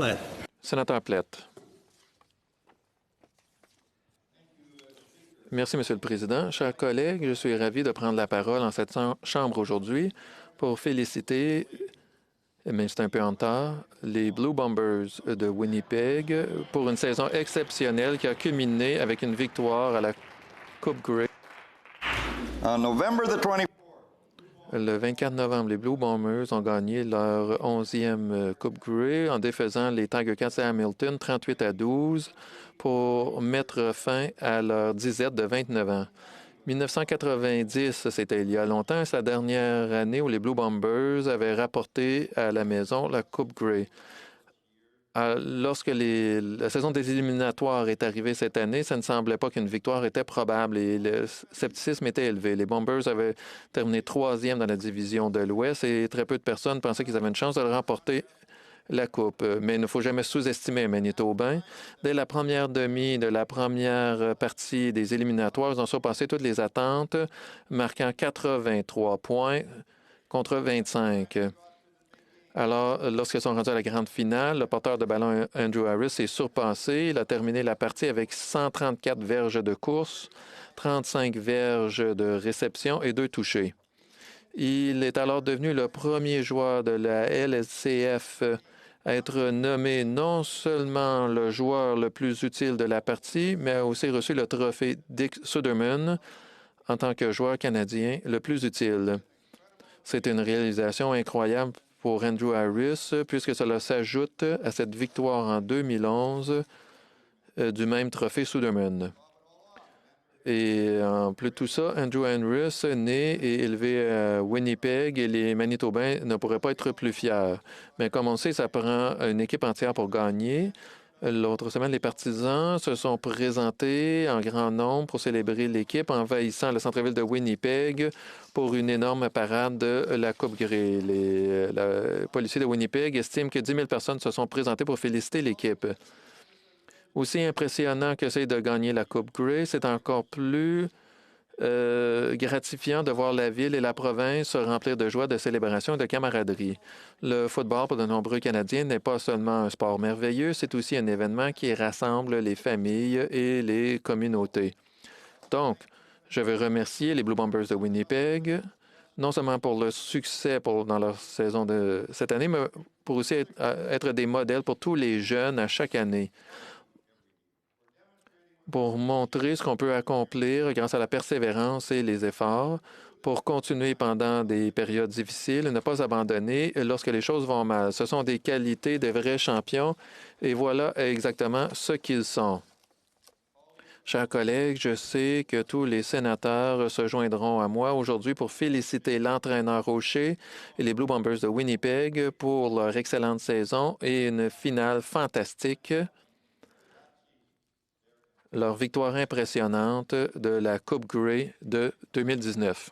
Platt. Sénateur Plett. Merci, Monsieur le Président. Chers collègues, je suis ravi de prendre la parole en cette chambre aujourd'hui pour féliciter, mais c'est un peu en retard, les Blue Bombers de Winnipeg pour une saison exceptionnelle qui a culminé avec une victoire à la Coupe Grey. Le 24 novembre, les Blue Bombers ont gagné leur 11e Coupe Grey en défaisant les Tiger Cats à Hamilton 38-12 pour mettre fin à leur disette de 29 ans. 1990, c'était il y a longtemps, c'est la dernière année où les Blue Bombers avaient rapporté à la maison la Coupe Grey. Lorsque la saison des éliminatoires est arrivée cette année, ça ne semblait pas qu'une victoire était probable et le scepticisme était élevé. Les Bombers avaient terminé 3e dans la division de l'Ouest et très peu de personnes pensaient qu'ils avaient une chance de remporter la Coupe. Mais il ne faut jamais sous-estimer Manitobain. Dès la première demi de la première partie des éliminatoires, ils ont surpassé toutes les attentes, marquant 83 points contre 25. Alors, lorsqu'ils sont rendus à la grande finale, le porteur de ballon Andrew Harris est surpassé. Il a terminé la partie avec 134 verges de course, 35 verges de réception et 2 touchés. Il est alors devenu le premier joueur de la LSCF à être nommé non seulement le joueur le plus utile de la partie, mais a aussi reçu le trophée Dick Suderman en tant que joueur canadien le plus utile. C'est une réalisation incroyable pour Andrew Harris, puisque cela s'ajoute à cette victoire en 2011 du même trophée Suderman. Et en plus de tout ça, Andrew Harris, né et élevé à Winnipeg, et les Manitobains ne pourraient pas être plus fiers. Mais comme on sait, ça prend une équipe entière pour gagner. L'autre semaine, les partisans se sont présentés en grand nombre pour célébrer l'équipe, envahissant le centre-ville de Winnipeg pour une énorme parade de la Coupe Grey. Les policiers de Winnipeg estiment que 10 000 personnes se sont présentées pour féliciter l'équipe. Aussi impressionnant que c'est de gagner la Coupe Grey, c'est encore plus gratifiant de voir la ville et la province se remplir de joie, de célébration et de camaraderie. Le football, pour de nombreux Canadiens, n'est pas seulement un sport merveilleux, c'est aussi un événement qui rassemble les familles et les communautés. Donc, je veux remercier les Blue Bombers de Winnipeg, non seulement pour le succès dans leur saison de cette année, mais pour aussi être des modèles pour tous les jeunes à chaque année, pour montrer ce qu'on peut accomplir grâce à la persévérance et les efforts, pour continuer pendant des périodes difficiles et ne pas abandonner lorsque les choses vont mal. Ce sont des qualités de vrais champions et voilà exactement ce qu'ils sont. Chers collègues, je sais que tous les sénateurs se joindront à moi aujourd'hui pour féliciter l'entraîneur Rocher et les Blue Bombers de Winnipeg pour leur excellente saison et une finale fantastique. Leur victoire impressionnante de la Coupe Grey de 2019.